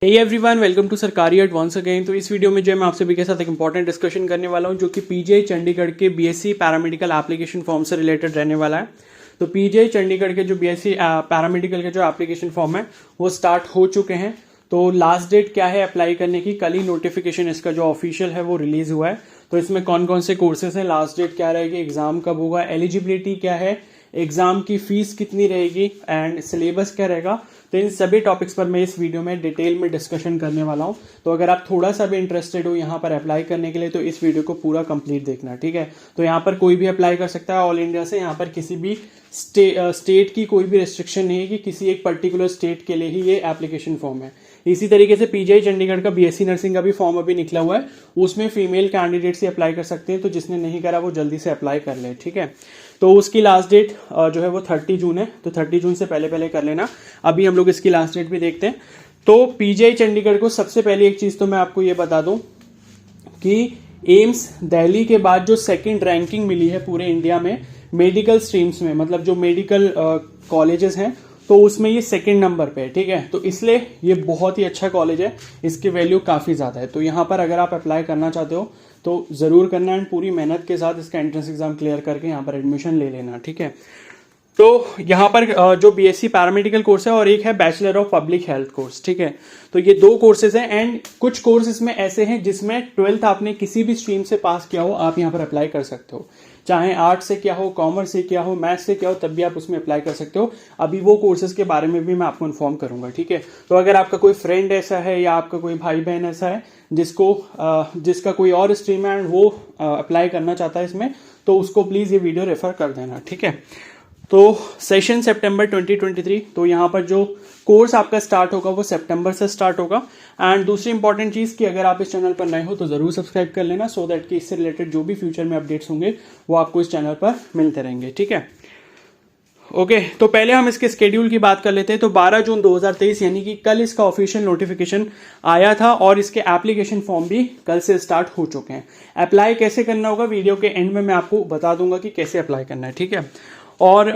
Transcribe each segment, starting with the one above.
Hey everyone, welcome to सरकारी add once again. तो इस वीडियो में जो है मैं आप सभी के साथ एक इंपॉर्टेंट डिस्कशन करने वाला हूं जो कि पीजीआई चंडीगढ़ के बीएससी पैरामेडिकल एप्लीकेशन फॉर्म से रिलेटेड रहने वाला है। तो पीजीआई चंडीगढ़ के जो बीएससी पैरामेडिकल के जो एप्लीकेशन फॉर्म है वो स्टार्ट हो चुके हैं। तो लास्ट डेट क्या है अप्लाई करने की, कल ही नोटिफिकेशन इसका जो ऑफिशियल है वो रिलीज हुआ है। तो इसमें कौन कौन से कोर्सेज हैं, लास्ट डेट क्या रहेगी, एग्जाम कब होगा, एलिजिबिलिटी क्या है, एग्जाम की फीस कितनी रहेगी एंड सिलेबस क्या रहेगा। तो इन सभी टॉपिक्स पर मैं इस वीडियो में डिटेल में डिस्कशन करने वाला हूं। तो अगर आप थोड़ा सा भी इंटरेस्टेड हो यहाँ पर अप्लाई करने के लिए तो इस वीडियो को पूरा कंप्लीट देखना, ठीक है। तो यहाँ पर कोई भी अप्लाई कर सकता है ऑल इंडिया से। यहाँ पर किसी भी स्टेट की कोई भी रिस्ट्रिक्शन नहीं है कि किसी एक पर्टिकुलर स्टेट के लिए ही ये एप्लीकेशन फॉर्म है। इसी तरीके से पीजीआई चंडीगढ़ का बीएससी नर्सिंग का भी फॉर्म अभी निकला हुआ है, उसमें फीमेल कैंडिडेट्स ही अप्लाई कर सकते हैं। तो जिसने नहीं करा वो जल्दी से अप्लाई कर ले, ठीक है। तो उसकी लास्ट डेट जो है वो 30 जून है। तो 30 जून से पहले कर लेना। अभी हम लोग इसकी लास्ट डेट भी देखते हैं। तो पीजीआई चंडीगढ़ को सबसे पहले एक चीज तो मैं आपको ये बता दूं कि एम्स दिल्ली के बाद जो सेकंड रैंकिंग मिली है पूरे इंडिया में मेडिकल स्ट्रीम्स में, मतलब जो मेडिकल कॉलेजेस हैं, तो उसमें ये सेकंड नंबर पे है, ठीक है। तो इसलिए ये बहुत ही अच्छा कॉलेज है, इसकी वैल्यू काफी ज्यादा है। तो यहाँ पर अगर आप अप्लाई करना चाहते हो तो जरूर करना एंड पूरी मेहनत के साथ इसका एंट्रेंस एग्जाम क्लियर करके यहाँ पर एडमिशन ले लेना, ठीक है। तो यहाँ पर जो बीएससी पैरामेडिकल कोर्स है और एक है bachelor of public health course, ठीक है। तो ये दो कोर्सेज हैं एंड कुछ कोर्स इसमें ऐसे हैं जिसमें 12th आपने किसी भी स्ट्रीम से पास किया हो, आप यहाँ पर अप्लाई कर सकते हो। चाहे आर्ट्स से क्या हो, कॉमर्स से क्या हो, मैथ्स से क्या हो, तब भी आप उसमें अप्लाई कर सकते हो। अभी वो कोर्सेज के बारे में भी मैं आपको इन्फॉर्म करूंगा, ठीक है। तो अगर आपका कोई फ्रेंड ऐसा है या आपका कोई भाई बहन ऐसा है जिसका कोई और स्ट्रीम है एंड वो अप्लाई करना चाहता है इसमें, तो उसको प्लीज ये वीडियो रेफर कर देना, ठीक है। तो सेशन सितंबर 2023, तो यहाँ पर जो कोर्स आपका स्टार्ट होगा वो सितंबर से स्टार्ट होगा। एंड दूसरी इंपॉर्टेंट चीज कि अगर आप इस चैनल पर नए हो तो जरूर सब्सक्राइब कर लेना सो दैट कि इससे रिलेटेड जो भी फ्यूचर में अपडेट्स होंगे वो आपको इस चैनल पर मिलते रहेंगे, ठीक है। ओके, तो पहले हम इसके स्केड्यूल की बात कर लेते हैं। तो 12 जून 2023 यानी कि कल इसका ऑफिशियल नोटिफिकेशन आया था और इसके एप्लीकेशन फॉर्म भी कल से स्टार्ट हो चुके हैं। अप्लाई कैसे करना होगा वीडियो के एंड में मैं आपको बता दूंगा कि कैसे अप्लाई करना है, ठीक है। और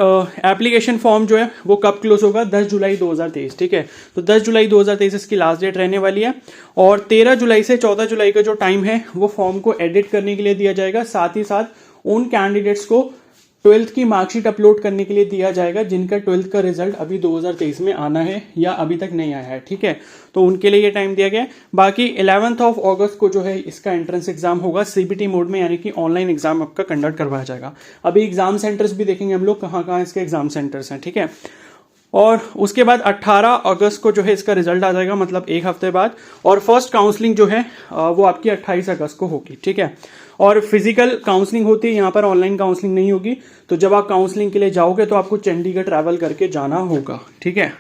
एप्लीकेशन फॉर्म जो है वो कब क्लोज होगा, 10 जुलाई 2023, ठीक है। तो 10 जुलाई 2023 इसकी लास्ट डेट रहने वाली है और 13 जुलाई से 14 जुलाई का जो टाइम है वो फॉर्म को एडिट करने के लिए दिया जाएगा। साथ ही साथ उन कैंडिडेट्स को 12th की मार्कशीट अपलोड करने के लिए दिया जाएगा जिनका 12th का रिजल्ट अभी 2023 में आना है या अभी तक नहीं आया है, ठीक है। तो उनके लिए ये टाइम दिया गया है। बाकी 11 अगस्त को जो है इसका एंट्रेंस एग्जाम होगा सीबीटी मोड में, यानी कि ऑनलाइन एग्जाम आपका कंडक्ट करवाया जाएगा। अभी एग्जाम सेंटर्स भी देखेंगे हम लोग कहाँ इसके एग्जाम सेंटर्स हैं, ठीक है। और उसके बाद 18 अगस्त को जो है इसका रिजल्ट आ जाएगा, मतलब एक हफ्ते बाद। और फर्स्ट काउंसलिंग जो है वो आपकी 28 अगस्त को होगी, ठीक है। और फिजिकल काउंसलिंग होती है यहाँ पर, ऑनलाइन काउंसलिंग नहीं होगी। तो जब आप काउंसलिंग के लिए जाओगे तो आपको चंडीगढ़ ट्रैवल करके जाना होगा, ठीक है।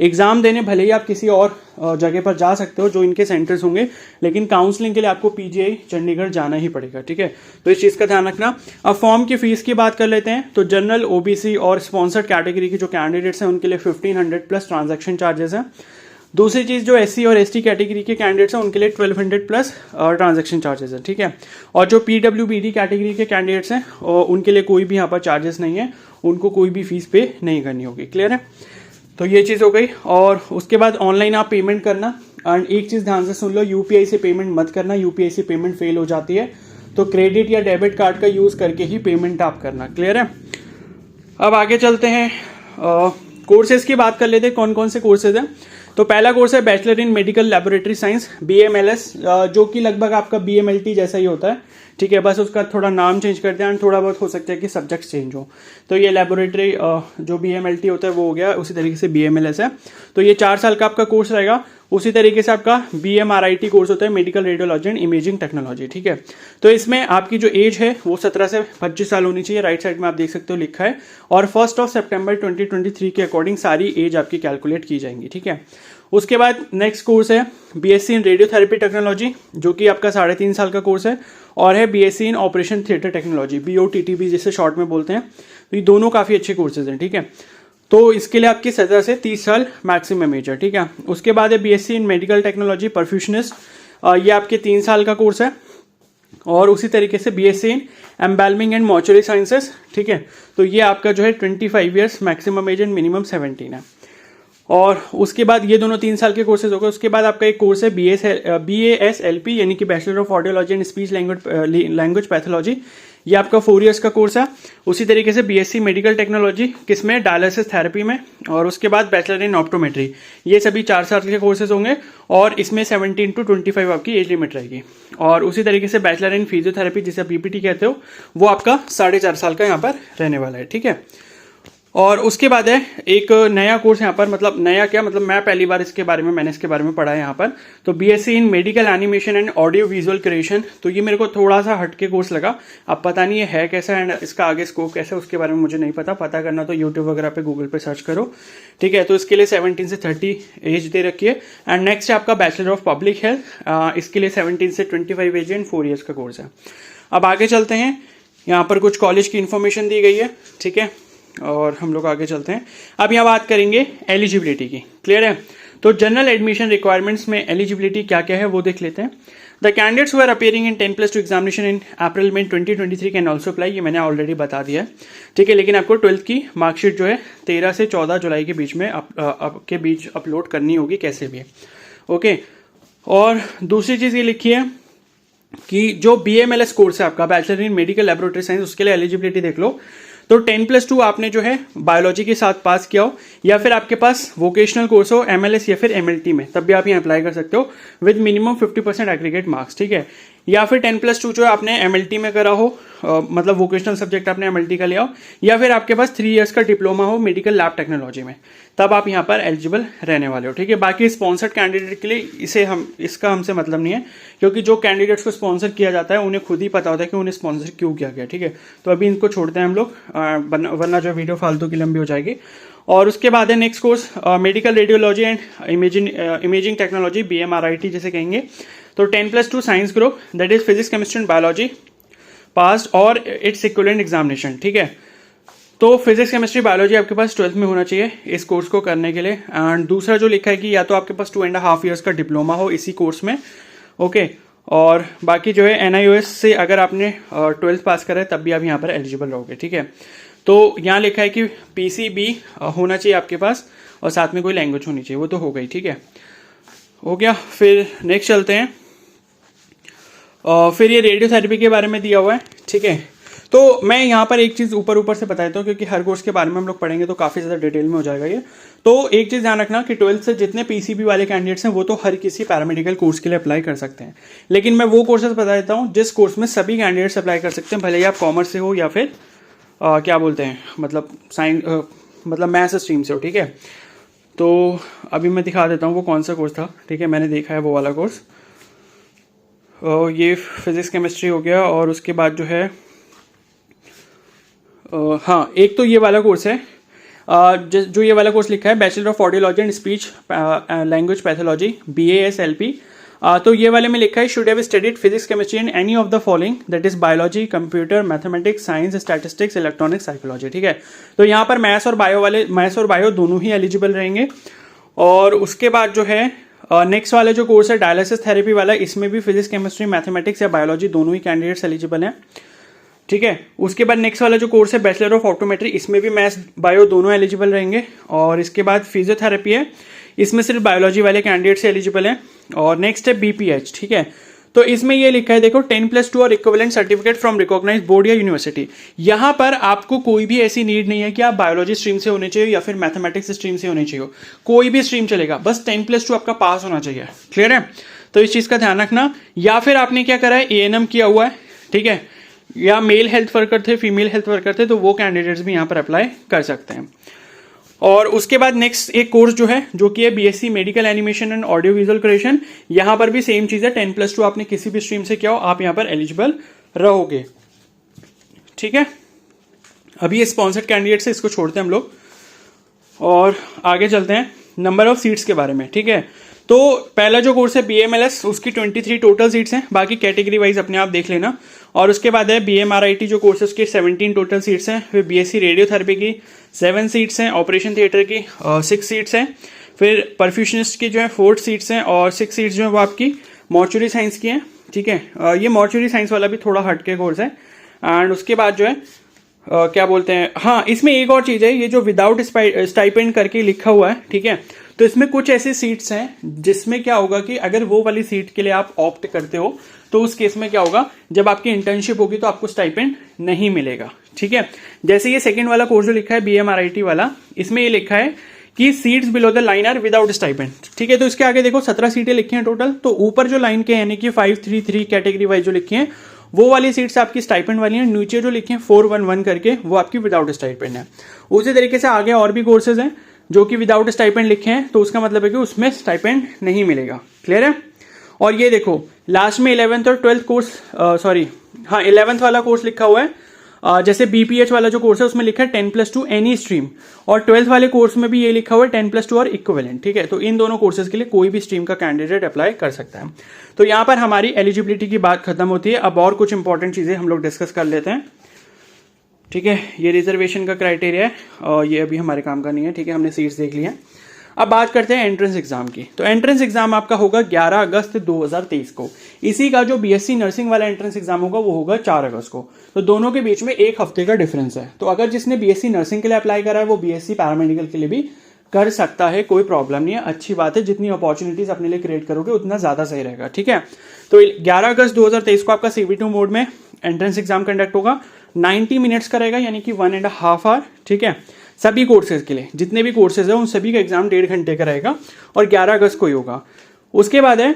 एग्जाम देने भले ही आप किसी और जगह पर जा सकते हो जो इनके सेंटर्स होंगे, लेकिन काउंसलिंग के लिए आपको पीजीआई चंडीगढ़ जाना ही पड़ेगा, ठीक है। तो इस चीज का ध्यान रखना। अब फॉर्म की फीस की बात कर लेते हैं। तो जनरल, ओबीसी और स्पॉन्सर्ड कैटेगरी के जो कैंडिडेट्स हैं उनके लिए 1500 प्लस ट्रांजैक्शन चार्जेस हैं। दूसरी चीज, जो एससी और एसटी कैटेगरी के कैंडिडेट्स हैं उनके लिए 1200 प्लस ट्रांजैक्शन चार्जेस है, ठीक है। और जो पीडब्ल्यूबीडी कैटेगरी के कैंडिडेट्स हैं उनके लिए कोई भी यहाँ पर चार्जेस नहीं है, उनको कोई भी फीस पे नहीं करनी होगी, क्लियर है। तो ये चीज हो गई। और उसके बाद ऑनलाइन आप पेमेंट करना। एंड एक चीज ध्यान से सुन लो, यूपीआई से पेमेंट मत करना, यूपीआई से पेमेंट फेल हो जाती है। तो क्रेडिट या डेबिट कार्ड का यूज करके ही पेमेंट आप करना, क्लियर है। अब आगे चलते हैं, कोर्सेज की बात कर लेते हैं, कौन कौन से कोर्सेज हैं। तो पहला कोर्स है bachelor in medical laboratory science, BMLS, जो कि लगभग आपका बीएमएलटी जैसा ही होता है, ठीक है। बस उसका थोड़ा नाम चेंज करते हैं, थोड़ा बहुत हो सकता है कि सब्जेक्ट चेंज हो। तो ये लैबोरेटरी जो बीएमएलटी होता है वो हो गया, उसी तरीके से बीएमएलएस है। तो ये 4 साल का आपका कोर्स रहेगा। उसी तरीके से आपका बीएमआरआईटी कोर्स होता है, medical radiology and imaging technology, ठीक है। तो इसमें आपकी जो एज है वो 17 से 25 साल होनी चाहिए। राइट साइड में आप देख सकते हो लिखा है। और 1 सितंबर 2023 के अकॉर्डिंग सारी एज आपकी कैलकुलेट की जाएंगी, ठीक है। उसके बाद नेक्स्ट कोर्स है बीएससी इन रेडियोथेरेपी टेक्नोलॉजी, जो कि आपका 3.5 साल का कोर्स है। और है BSc in operation theatre technology, BOTTB जिसे शॉर्ट में बोलते हैं। तो ये दोनों काफी अच्छे कोर्सेज हैं, ठीक है। तो इसके लिए आपकी 17 से 30 साल मैक्सिमम एज है, ठीक है। उसके बाद है बीएससी इन मेडिकल टेक्नोलॉजी परफ्यूशनिस्ट, ये आपके 3 साल का कोर्स है। और उसी तरीके से BSc in embalming and mortuary sciences, ठीक है। तो ये आपका जो है 25 years maximum age and minimum 17 है। और उसके बाद ये दोनों 3 साल के कोर्सेज हो गए। उसके बाद आपका एक कोर्स है BASLP यानी कि bachelor of audiology and speech language pathology, ये आपका 4 इयर्स का कोर्स है। उसी तरीके से BSc मेडिकल टेक्नोलॉजी किसमें, डायलिसिस थेरेपी में, और उसके बाद बैचलर इन ऑप्टोमेट्री, ये सभी 4 साल के कोर्सेज होंगे और इसमें 17 to 25 आपकी एज लिमिट रहेगी। और उसी तरीके से बैचलर इन फिजियोथेरेपी जिसे PPT कहते हो, वो आपका 4.5 साल का यहाँ पर रहने वाला है, ठीक है। और उसके बाद है एक नया कोर्स यहाँ पर, मतलब नया क्या, मतलब मैं पहली बार मैंने इसके बारे में पढ़ा है यहाँ पर। तो BSc in medical animation and audio visual creation, तो ये मेरे को थोड़ा सा हटके कोर्स लगा। अब पता नहीं ये है कैसा एंड इसका आगे स्कोप कैसा है उसके बारे में मुझे नहीं पता करना तो यूट्यूब वगैरह पे गूगल पे सर्च करो, ठीक है। तो इसके लिए 17 से 30 एज दे रखी है। एंड नेक्स्ट है आपका बैचलर ऑफ पब्लिक हेल्थ, इसके लिए 17 से 25 एज एंड 4 इयर्स का कोर्स है। अब आगे चलते हैं, यहाँ पर कुछ कॉलेज की इन्फॉर्मेशन दी गई है, ठीक है, और हम लोग आगे चलते हैं। अब यहाँ बात करेंगे एलिजिबिलिटी की, क्लियर है। तो जनरल एडमिशन रिक्वायरमेंट्स में एलिजिबिलिटी क्या क्या है वो देख लेते हैं। The candidates who are appearing in 10+2 examination in April में 2023 कैन ऑल्सो अप्लाई, ये मैंने ऑलरेडी बता दिया है, ठीक है। लेकिन आपको 12th की मार्कशीट जो है 13 से 14 जुलाई के बीच में अपलोड करनी होगी कैसे भी, ओके। और दूसरी चीज़ ये लिखी है कि जो BMLS कोर्स है आपका, bachelor in medical laboratory science, उसके लिए एलिजिबिलिटी देख लो। तो 10+2 आपने जो है बायोलॉजी के साथ पास किया हो, या फिर आपके पास वोकेशनल कोर्स हो MLS या फिर MLT में, तब भी आप यहाँ अप्लाई कर सकते हो विद मिनिमम 50% एग्रीगेट मार्क्स, ठीक है। या फिर 10+2 जो आपने MLT में करा हो, मतलब वोकेशनल सब्जेक्ट आपने MLT का लिया हो, या फिर आपके पास 3 इयर्स का डिप्लोमा हो मेडिकल लैब टेक्नोलॉजी में, तब आप यहाँ पर एलिजिबल रहने वाले हो, ठीक है। बाकी स्पॉन्सर्ड कैंडिडेट के लिए इसका हमसे मतलब नहीं है, क्योंकि जो कैंडिडेट्स को स्पॉन्सर किया जाता है उन्हें खुद ही पता होता है कि उन्हें स्पॉन्सर क्यों किया गया, ठीक है। तो अभी इनको छोड़ते हैं हम लोग, वरना जो वीडियो फालतू की लंबी हो जाएगी। और उसके बाद है next course medical radiology and imaging technology, BMRIT जिसे कहेंगे। तो 10+2 science group, that is physics chemistry and biology pass और इट्स इक्विवेलेंट एग्जामिनेशन, ठीक है। तो फिजिक्स केमिस्ट्री बायोलॉजी आपके पास 12th में होना चाहिए इस कोर्स को करने के लिए। एंड दूसरा जो लिखा है कि या तो आपके पास 2.5 इयर्स का डिप्लोमा हो इसी कोर्स में, ओके। और बाकी जो है NIOS से अगर आपने 12th पास करा है तब भी आप यहाँ पर एलिजिबल रहोगे, ठीक है। तो यहाँ लिखा है कि PCB होना चाहिए आपके पास और साथ में कोई लैंग्वेज होनी चाहिए, वो तो हो गई, ठीक है, हो गया। फिर नेक्स्ट चलते हैं, फिर ये रेडियोथेरेपी के बारे में दिया हुआ है, ठीक है। तो मैं यहाँ पर एक चीज़ ऊपर से बता देता हूँ, क्योंकि हर कोर्स के बारे में हम लोग पढ़ेंगे तो काफ़ी ज़्यादा डिटेल में हो जाएगा ये। तो एक चीज़ ध्यान रखना कि 12th से जितने PCB वाले कैंडिडेट्स हैं वो तो हर किसी पैरामेडिकल कोर्स के लिए अप्लाई कर सकते हैं, लेकिन मैं वो कोर्सेज बता देता हूँ जिस कोर्स में सभी कैंडिडेट्स अप्लाई कर सकते हैं, भले ही आप कॉमर्स से हो या फिर क्या बोलते हैं, मतलब साइंस, मतलब मैथ्स स्ट्रीम से हो, ठीक है। तो अभी मैं दिखा देता हूँ वो कौन सा कोर्स था, ठीक है, मैंने देखा है वो वाला कोर्स। ये फिजिक्स केमिस्ट्री हो गया, और उसके बाद जो है हाँ, एक तो ये वाला कोर्स है, जो ये वाला कोर्स लिखा है bachelor of audiology and speech language pathology, BASLP। तो ये वाले में लिखा है should have studied physics chemistry and any of the following, that is biology, computer, mathematics, science, statistics, electronics, psychology, ठीक है। तो यहाँ पर मैथ्स और बायो दोनों ही एलिजिबल रहेंगे। और उसके बाद जो है नेक्स्ट वाला जो कोर्स है डायलिसिस थेरेपी वाला, इसमें भी फिजिक्स केमिस्ट्री, मैथमेटिक्स या बायोलॉजी दोनों ही कैंडिडेट्स एलिजिबल हैं, ठीक है। उसके बाद नेक्स्ट वाला जो कोर्स है बैचलर ऑफ ऑप्टोमेट्री, इसमें भी मैथ्स बायो दोनों एलिजिबल रहेंगे। और इसके बाद फिजियोथेरेपी है, इसमें सिर्फ बायोलॉजी वाले कैंडिडेट्स एलिजिबल हैं। और नेक्स्ट है BPH, ठीक है। तो इसमें ये लिखा है देखो 10+2 और equivalent certificate from recognised board या यूनिवर्सिटी। यहाँ पर आपको कोई भी ऐसी नीड नहीं है कि आप बायोलॉजी स्ट्रीम से होने चाहिए या फिर मैथमेटिक्स स्ट्रीम से होने चाहिए, कोई भी स्ट्रीम चलेगा, बस 10+2 आपका पास होना चाहिए, क्लियर है। तो इस चीज़ का ध्यान रखना। या फिर आपने क्या करा है, ANM किया हुआ है, ठीक है, या मेल हेल्थ वर्कर थे, फीमेल हेल्थ वर्कर थे, तो वो कैंडिडेट्स भी यहाँ पर अप्लाई कर सकते हैं। और उसके बाद नेक्स्ट एक कोर्स जो है जो कि है BSc medical animation and audio visual creation, यहाँ पर भी सेम चीज़ है, 10+2 आपने किसी भी स्ट्रीम से किया हो आप यहाँ पर एलिजिबल रहोगे, ठीक है। अभी ये स्पॉन्सर्ड कैंडिडेट्स है, इसको छोड़ते हैं हम लोग और आगे चलते हैं नंबर ऑफ सीट्स के बारे में, ठीक है। तो पहला जो कोर्स है BMLS, उसकी 23 टोटल सीट्स हैं, बाकी कैटेगरी वाइज अपने आप देख लेना। और उसके बाद है BMRIT जो कोर्स है उसकी 17 टोटल सीट्स हैं। फिर BSc रेडियोथेरेपी की 7 सीट्स हैं, ऑपरेशन थिएटर की 6 सीट्स हैं, फिर परफ्यूशनिस्ट की जो है 4 सीट्स हैं, और 6 सीट्स जो है वो आपकी मॉर्चुरी साइंस की हैं, ठीक है। ये मॉर्चुरी साइंस वाला भी थोड़ा हटके कोर्स है। एंड उसके बाद जो है क्या बोलते हैं, हाँ इसमें एक और चीज़ है, ये जो विदाउट स्टाइपेंड करके लिखा हुआ है, ठीक है, तो इसमें कुछ ऐसी सीट्स हैं जिसमें क्या होगा कि अगर वो वाली सीट के लिए आप ऑप्ट करते हो तो उस केस में क्या होगा, जब आपकी इंटर्नशिप होगी तो आपको स्टाइपेंड नहीं मिलेगा। ठीक है, जैसे ये सेकंड वाला कोर्स जो लिखा है BMRIT वाला, इसमें ये लिखा है कि seats below the line are without stipend. ठीक है, तो इसके आगे देखो 17 सीटें लिखी हैं टोटल, तो ऊपर जो लाइन के यानी कि 533 कैटेगरी वाइज जो लिखी हैं वो वाली सीट्स आपकी स्टाइपेंड वाली हैं, नीचे जो लिखे हैं 411 करके वो आपकी विदाउट स्टाइपेंड है। उसी तरीके से आगे और भी कोर्सेज हैं जो कि विदाउट स्टाइपेंड लिखे हैं, तो उसका मतलब है कि उसमें स्टाइपेंड नहीं मिलेगा। क्लियर है। और ये देखो लास्ट में 11th और 12th कोर्स, 11th वाला कोर्स लिखा हुआ है, जैसे BPH वाला जो कोर्स है उसमें लिखा है 10+2 एनी स्ट्रीम, और 12th वाले कोर्स में भी ये लिखा हुआ है 10+2 और इक्विवेलेंट। ठीक है, तो इन दोनों कोर्सेज के लिए कोई भी स्ट्रीम का कैंडिडेट अप्लाई कर सकता है। तो यहाँ पर हमारी एलिजिबिलिटी की बात खत्म होती है। अब और कुछ इंपॉर्टेंट चीजें हम लोग डिस्कस कर लेते हैं। ठीक है, ये रिजर्वेशन का क्राइटेरिया है और ये अभी हमारे काम का नहीं है। ठीक है, हमने सीट्स देख ली हैं। अब बात करते हैं एंट्रेंस एग्जाम की। तो एंट्रेंस एग्जाम आपका होगा 11 अगस्त 2023 को। इसी का जो BSc नर्सिंग वाला एंट्रेंस एग्जाम होगा वो होगा 4 अगस्त को। तो दोनों के बीच में एक हफ्ते का डिफरेंस है। तो अगर जिसने BSc नर्सिंग के लिए अप्लाई करा है वो BSc पैरामेडिकल के लिए भी कर सकता है, कोई प्रॉब्लम नहीं है। अच्छी बात है, जितनी अपॉर्चुनिटीज अपने लिए क्रिएट करोगे उतना ज्यादा सही रहेगा। ठीक है, तो 11 अगस्त 2023 को आपका CV2 मोड में एंट्रेंस एग्जाम कंडक्ट होगा। 90 मिनट्स का रहेगा, यानी कि 1.5 आवर। ठीक है, सभी कोर्सेज के लिए जितने भी कोर्सेज है उन सभी का एग्जाम 1.5 घंटे का रहेगा और 11 अगस्त को ही होगा। उसके बाद है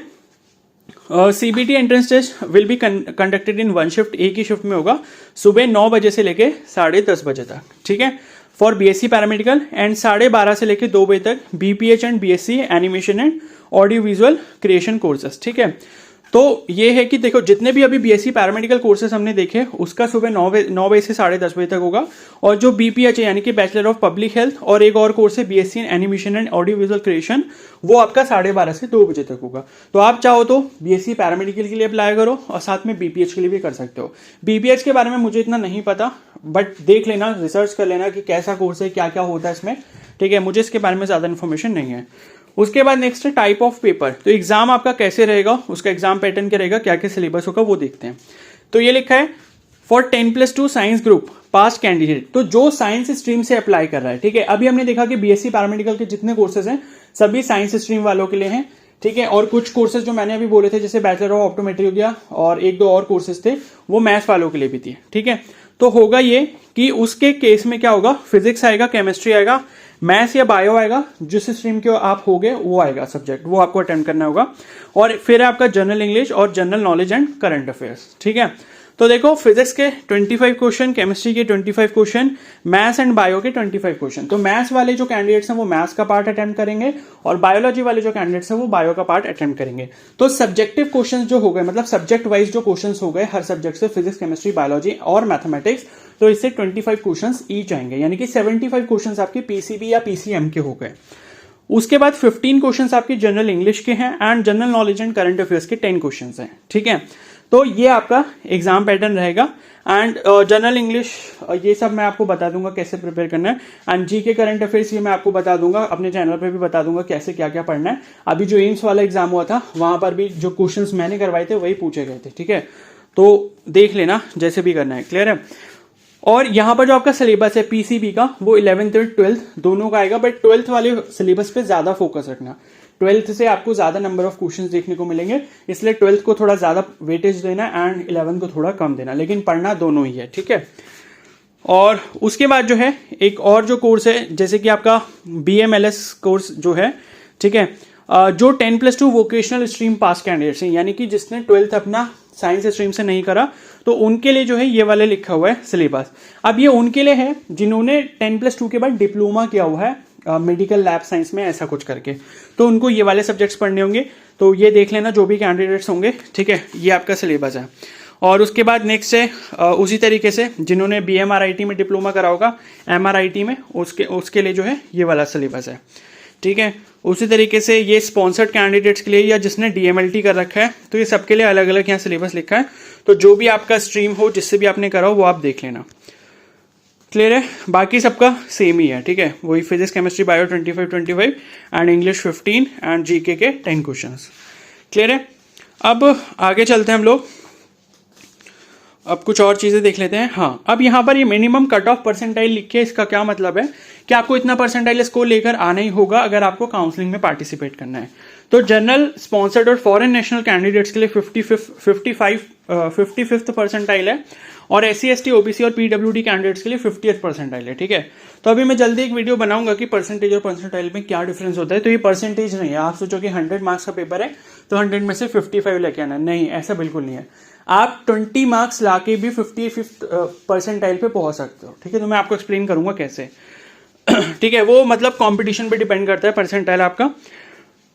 CBT entrance test will be conducted in 1 shift, एक ही शिफ्ट में होगा, सुबह 9 बजे से लेके 10:30 बजे तक। ठीक है, फॉर BSc पैरामेडिकल, एंड 12:30 से लेके 2 बजे तक BPH and BSc animation and audio visual creation courses. ठीक है, तो ये है कि देखो जितने भी अभी BSc पैरामेडिकल कोर्सेज हमने देखे उसका सुबह 9 बजे से 10:30 बजे तक होगा, और जो BPH है यानी कि बैचलर ऑफ पब्लिक हेल्थ, और एक और कोर्स है BSc animation and audio visual creation, वो आपका 12:30 से 2 बजे तक होगा। तो आप चाहो तो BSc पैरामेडिकल के लिए अप्लाई करो और साथ में BPH के लिए भी कर सकते हो। BPH के बारे में मुझे इतना नहीं पता, बट देख लेना, रिसर्च कर लेना कि कैसा कोर्स है, क्या क्या होता है इसमें। ठीक है, मुझे इसके बारे में ज्यादा इन्फॉर्मेशन नहीं है। उसके बाद नेक्स्ट है टाइप ऑफ पेपर। तो एग्जाम आपका कैसे रहेगा, उसका एग्जाम पैटर्न क्या रहेगा, क्या क्या सिलेबस होगा वो देखते हैं। तो ये लिखा है for 10+2 science group pass candidate, तो जो साइंस स्ट्रीम से अप्लाई कर रहा है। ठीक है, अभी हमने देखा कि BSc पैरामेडिकल के जितने कोर्सेज हैं सभी साइंस स्ट्रीम वालों के लिए हैं। ठीक है, और कुछ कोर्सेज जो मैंने अभी बोले थे जैसे बैचलर ऑफ ऑप्टोमेट्री हो गया और 1-2 और कोर्सेज थे वो मैथ्स वालों के लिए भी थी। ठीक है, तो होगा ये कि उसके केस में क्या होगा, फिजिक्स आएगा, केमिस्ट्री आएगा, मैथ्स या बायो आएगा, जिस स्ट्रीम के आप हो गए वो आएगा सब्जेक्ट, वो आपको अटेम्प्ट करना होगा। और फिर आपका जनरल इंग्लिश और general knowledge and current affairs. ठीक है, तो देखो फिजिक्स के 25 क्वेश्चन, केमिस्ट्री के 25 क्वेश्चन, मैथ्स एंड बायो के 25 क्वेश्चन। तो मैथ्स वाले जो कैंडिडेट्स हैं वो मैथ्स का पार्ट अटेम्प्ट करेंगे और बायोलॉजी वाले जो कैंडिडेट्स हैं वो बायो का पार्ट अटेम्प्ट करेंगे। तो सब्जेक्टिव क्वेश्चन जो हो गए, मतलब सब्जेक्ट वाइज जो क्वेश्चन हो गए हर सब्जेक्ट से, फिजिक्स, केमिस्ट्री, बायोलॉजी और मैथमेटिक्स, तो इससे 25 क्वेश्चन ईच आएंगे, यानी कि 75 क्वेश्चन आपके PCB या PCM के हो गए। उसके बाद 15 क्वेश्चन आपके जनरल इंग्लिश के हैं and general knowledge and current affairs के 10 क्वेश्चन हैं। ठीक है, तो ये आपका एग्जाम पैटर्न रहेगा। एंड जनरल इंग्लिश ये सब मैं आपको बता दूंगा कैसे प्रिपेयर करना है, एंड GK करंट अफेयर्स ये मैं आपको बता दूंगा, अपने चैनल पे भी बता दूंगा कैसे क्या क्या पढ़ना है। अभी जो एम्स वाला एग्जाम हुआ था वहां पर भी जो क्वेश्चंस मैंने करवाए थे वही पूछे गए थे। ठीक है, तो देख लेना जैसे भी करना है। क्लियर है। और यहाँ पर जो आपका सिलेबस है PCB का वो 11th और 12th दोनों का आएगा, बट 12th वाले सिलेबस पे ज्यादा फोकस रखना। 12th से आपको ज्यादा नंबर ऑफ क्वेश्चंस देखने को मिलेंगे, इसलिए 12th को थोड़ा ज्यादा वेटेज देना एंड 11th को थोड़ा कम देना, लेकिन पढ़ना दोनों ही है। ठीक है, और उसके बाद जो है एक और जो कोर्स है जैसे कि आपका BMLS कोर्स जो है। ठीक है, जो 10+2 वोकेशनल स्ट्रीम पास कैंडिडेट्स हैं, यानी कि जिसने 12th अपना साइंस स्ट्रीम से नहीं करा, तो उनके लिए जो है ये वाले लिखा हुआ है सिलेबस। अब ये उनके लिए है जिन्होंने 10+2 के बाद डिप्लोमा किया हुआ है मेडिकल लैब साइंस में, ऐसा कुछ करके, तो उनको ये वाले सब्जेक्ट्स पढ़ने होंगे। तो ये देख लेना जो भी कैंडिडेट्स होंगे। ठीक है, ये आपका सिलेबस है। और उसके बाद नेक्स्ट है उसी तरीके से जिन्होंने BMRIT में डिप्लोमा करा होगा MRIT में, उसके लिए जो है ये वाला सिलेबस है। ठीक है, उसी तरीके से ये स्पॉन्सर्ड कैंडिडेट्स के लिए या जिसने DMLT कर रखा है, तो ये सबके लिए अलग अलग यहाँ सिलेबस लिखा है। तो जो भी आपका स्ट्रीम हो, जिससे भी आपने करा हो, वो आप देख लेना। क्लियर है, बाकी सबका सेम ही है। ठीक है, वही physics, chemistry, bio 25 and English 15 and GK के 10 क्वेश्चन। क्लियर है। अब आगे चलते हैं हम लोग, अब कुछ और चीजें देख लेते हैं। हाँ, अब यहाँ पर ये मिनिमम कट ऑफ परसेंटाइल लिख के, इसका क्या मतलब है कि आपको इतना परसेंटाइल स्कोर लेकर आना ही होगा अगर आपको काउंसलिंग में पार्टिसिपेट करना है। तो जनरल, स्पॉन्सर्ड और फॉरेन नेशनल कैंडिडेट्स के लिए 55th परसेंटाइल है, और SC ST OBC और PWD कैंडिडेट्स के लिए 50th परसेंटाइल है। ठीक है, तो अभी मैं जल्दी एक वीडियो बनाऊंगा कि परसेंटेज और परसेंटाइल में क्या डिफरेंस होता है। तो ये परसेंटेज नहीं है, आप सोचो कि 100 मार्क्स का पेपर है तो 100 में से 55 लेके आना, नहीं, ऐसा बिल्कुल नहीं है। आप 20 मार्क्स लाके भी 55th परसेंटाइल पे पहुंच सकते हो। ठीक है, तो मैं आपको एक्सप्लेन करूंगा कैसे। ठीक है, वो मतलब कंपटीशन पे डिपेंड करता है परसेंटाइल आपका।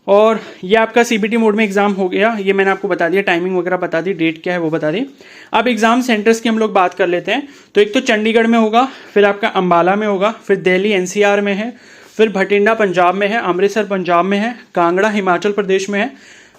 और ये आपका CBT मोड में एग्जाम हो गया, ये मैंने आपको बता दिया, टाइमिंग वगैरह बता दी, डेट क्या है वो बता दी। अब एग्जाम सेंटर्स की हम लोग बात कर लेते हैं। तो एक तो चंडीगढ़ में होगा, फिर आपका अंबाला में होगा, फिर दिल्ली NCR में है, फिर भटिंडा पंजाब में है, अमृतसर पंजाब में है, कांगड़ा हिमाचल प्रदेश में है,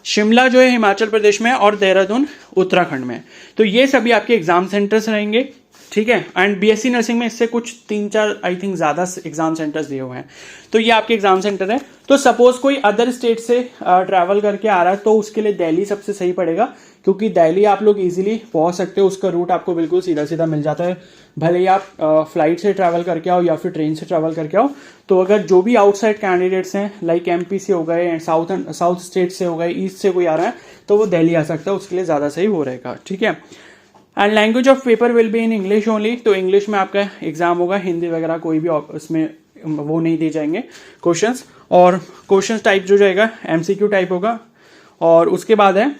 शिमला जो है हिमाचल प्रदेश में है, और देहरादून उत्तराखंड में है। तो ये सभी आपके एग्जाम सेंटर्स रहेंगे। ठीक है, एंड BSc नर्सिंग में इससे कुछ 3-4 आई थिंक ज़्यादा एग्जाम सेंटर्स दिए हुए हैं। तो ये आपके एग्जाम सेंटर है। तो सपोज कोई अदर स्टेट से ट्रैवल करके आ रहा है तो उसके लिए दिल्ली सबसे सही पड़ेगा, क्योंकि दिल्ली आप लोग इजीली पहुंच सकते हो, उसका रूट आपको बिल्कुल सीधा सीधा मिल जाता है। भले ही आप फ्लाइट से ट्रैवल करके आओ या फिर ट्रेन से ट्रैवल करके आओ। तो अगर जो भी आउटसाइड कैंडिडेट्स हैं, लाइक MP से हो गए, साउथ स्टेट से हो गए, ईस्ट से कोई आ रहा है, तो वो दिल्ली आ सकता है, उसके लिए ज़्यादा सही हो रहेगा। ठीक है, and language of paper will be in English only. तो इंग्लिश में आपका एग्जाम होगा, हिंदी वगैरह कोई भी उसमें वो नहीं दिए जाएंगे क्वेश्चंस। और क्वेश्चंस टाइप जो जाएगा MCQ टाइप होगा। और उसके बाद है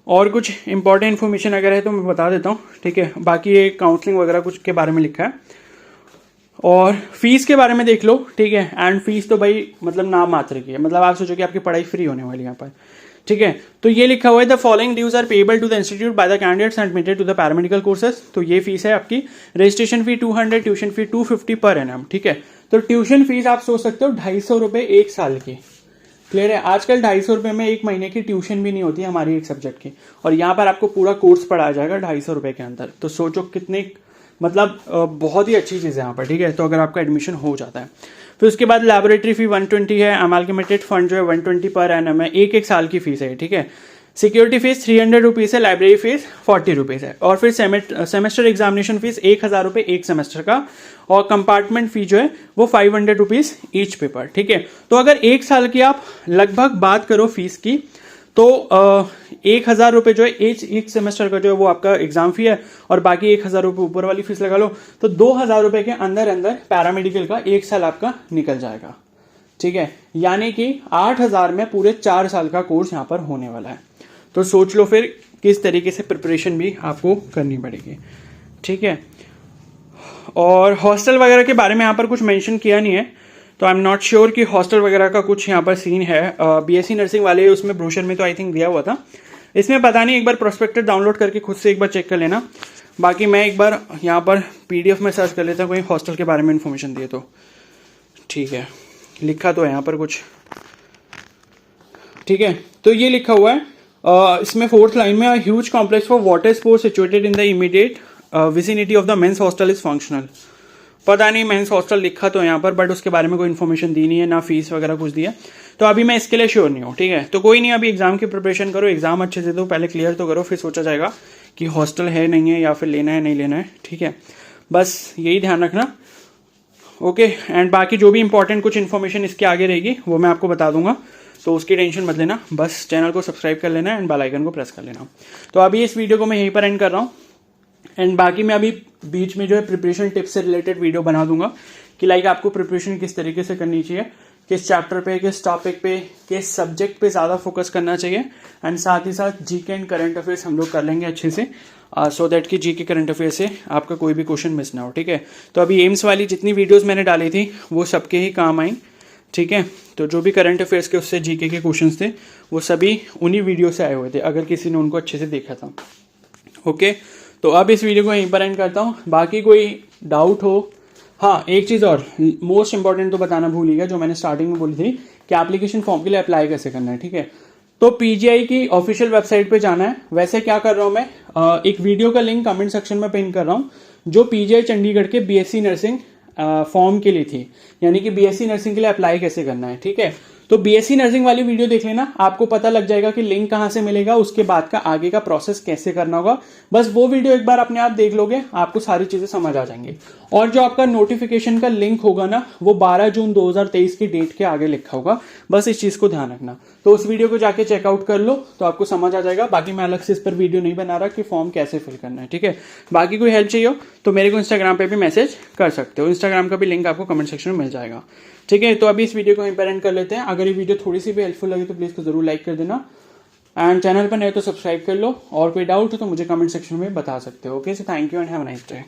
और कुछ इंपॉर्टेंट इन्फॉर्मेशन अगर है तो मैं बता देता हूँ। ठीक है, बाकी ये काउंसलिंग वगैरह कुछ के बारे में लिखा है। और फीस के बारे में देख लो। ठीक है, एंड फीस तो भाई मतलब नाम मात्र की है, मतलब आप सोचो कि आपकी पढ़ाई फ्री होने वाली है यहाँ पर। ठीक है, तो ये लिखा हुआ है the following dues are payable to the institute by the candidates admitted to the paramedical courses. तो ये फीस है आपकी। Registration fee 200, tuition fee 250 per annum. ठीक है, तो ट्यूशन फीस आप सोच सकते हो 250 रुपये एक साल की। क्लियर है, आजकल 250 रुपये में एक महीने की ट्यूशन भी नहीं होती है हमारी एक सब्जेक्ट की, और यहाँ पर आपको पूरा कोर्स पढ़ाया जाएगा 250 रुपये के अंदर। तो सोचो कितने मतलब बहुत ही अच्छी चीज़ है यहाँ पर। ठीक है, तो अगर आपका एडमिशन हो जाता है। फिर उसके बाद लैबोरेटरी फी 120 है, अमालगमेटेड फंड जो है 120 पर एनम है, एक साल की फीस है। ठीक है, सिक्योरिटी फीस 300 रुपीज़ है, लाइब्रेरी फीस 40 रुपीज़ है, और फिर सेमेस्टर एग्जामिनेशन फीस 1000 रुपये एक सेमेस्टर का, और कंपार्टमेंट फी जो है वो 500 रुपीज़ ईच पेपर। ठीक है, तो अगर एक साल की आप लगभग बात करो फीस की, तो 1000 रुपये जो है एक सेमेस्टर का जो है वो आपका एग्जाम फी है, और बाकी 1000 रुपये ऊपर वाली फीस लगा लो, तो 2000 रुपये के अंदर अंदर पैरामेडिकल का एक साल आपका निकल जाएगा। ठीक है, यानी कि 8000 में पूरे 4 साल का कोर्स यहाँ पर होने वाला है। तो सोच लो फिर किस तरीके से प्रिपरेशन भी आपको करनी पड़ेगी। ठीक है, और हॉस्टल वगैरह के बारे में यहाँ पर कुछ मेंशन किया नहीं है, तो आई एम नॉट श्योर कि हॉस्टल वगैरह का कुछ यहाँ पर सीन है। BSc नर्सिंग वाले उसमें ब्रोशर में तो आई थिंक दिया हुआ था, इसमें पता नहीं, एक बार प्रोस्पेक्टस डाउनलोड करके खुद से एक बार चेक कर लेना। बाकी मैं एक बार यहाँ पर PDF में सर्च कर लेता हूँ कोई हॉस्टल के बारे में इन्फॉर्मेशन दिए तो। ठीक है, लिखा तो है यहाँ पर कुछ। ठीक है, तो ये लिखा हुआ है इसमें 4th लाइन में, huge complex for water sports situated in the immediate vicinity of the men's hostel is functional. पता नहीं मेंस हॉस्टल लिखा तो यहाँ पर, बट उसके बारे में कोई इन्फॉर्मेशन दी नहीं है, ना फीस वगैरह कुछ दिया, तो अभी मैं इसके लिए श्योर नहीं हूँ। ठीक है, तो कोई नहीं, अभी एग्जाम की प्रिपरेशन करो, एग्जाम अच्छे से दो, पहले क्लियर तो करो, फिर सोचा जाएगा कि हॉस्टल है नहीं है, या फिर लेना है नहीं लेना है। ठीक है, बस यही ध्यान रखना। ओके, एंड बाकी जो भी इंपॉर्टेंट कुछ इन्फॉर्मेशन इसके आगे रहेगी वो मैं आपको बता दूंगा, तो उसकी टेंशन मत लेना, बस चैनल को सब्सक्राइब कर लेना एंड बेल आइकन को प्रेस कर लेना। तो अभी इस वीडियो को मैं यहीं पर एंड कर रहा हूँ, एंड बाकी मैं अभी बीच में जो है प्रिपरेशन टिप्स से रिलेटेड वीडियो बना दूंगा कि लाइक आपको प्रिपरेशन किस तरीके से करनी चाहिए, किस चैप्टर पे, किस टॉपिक पे, किस सब्जेक्ट पे ज़्यादा फोकस करना चाहिए, एंड साथ ही साथ जीके एंड करंट अफेयर्स हम लोग कर लेंगे अच्छे से, सो दैट कि जीके करंट अफेयर्स से आपका कोई भी क्वेश्चन मिस ना हो। ठीक है, तो अभी एम्स वाली जितनी वीडियोज़ मैंने डाली थी वो सबके ही काम आई। ठीक है, तो जो भी करंट अफेयर्स के उससे जीके के क्वेश्चंस थे वो सभी उन्हीं वीडियो से आए हुए थे, अगर किसी ने उनको अच्छे से देखा था। ओके, तो अब इस वीडियो को यहीं पर एंड करता हूँ। बाकी कोई डाउट हो, हाँ एक चीज़ और मोस्ट इंपॉर्टेंट तो बताना भूल गया, जो मैंने स्टार्टिंग में बोली थी कि एप्लीकेशन फॉर्म के लिए अप्लाई कैसे करना है। ठीक है, तो PGI की ऑफिशियल वेबसाइट पे जाना है। वैसे क्या कर रहा हूँ मैं, एक वीडियो का लिंक कमेंट सेक्शन में पिन कर रहा हूँ, जो PGI चंडीगढ़ के BSc नर्सिंग फॉर्म के लिए थी, यानी कि BSc नर्सिंग के लिए अप्लाई कैसे करना है। ठीक है, तो बीएससी नर्सिंग वाली वीडियो देख लेना, आपको पता लग जाएगा कि लिंक कहां से मिलेगा, उसके बाद का आगे का प्रोसेस कैसे करना होगा। बस वो वीडियो एक बार अपने आप देख लोगे, आपको सारी चीजें समझ आ जाएंगी। और जो आपका नोटिफिकेशन का लिंक होगा ना, वो 12 जून 2023 की डेट के आगे लिखा होगा, बस इस चीज को ध्यान रखना। तो उस वीडियो को जाके चेकआउट कर लो, तो आपको समझ आ जाएगा। बाकी मैं अलग से इस पर वीडियो नहीं बना रहा कि फॉर्म कैसे फिल करना है, ठीक है। बाकी कोई हेल्प चाहिए हो तो मेरे को इंस्टाग्राम पे भी मैसेज कर सकते हो, इंस्टाग्राम का भी लिंक आपको कमेंट सेक्शन में मिल जाएगा, ठीक है। तो अभी इस वीडियो को यहीं पर एंड कर लेते हैं। अगर ये वीडियो थोड़ी सी भी हेल्पफुल लगी तो प्लीज इसको जरूर लाइक कर देना, एंड चैनल पर नए तो सब्सक्राइब कर लो। और कोई डाउट हो तो मुझे कमेंट सेक्शन में बता सकते हो। Okay, so thank you and have a nice day.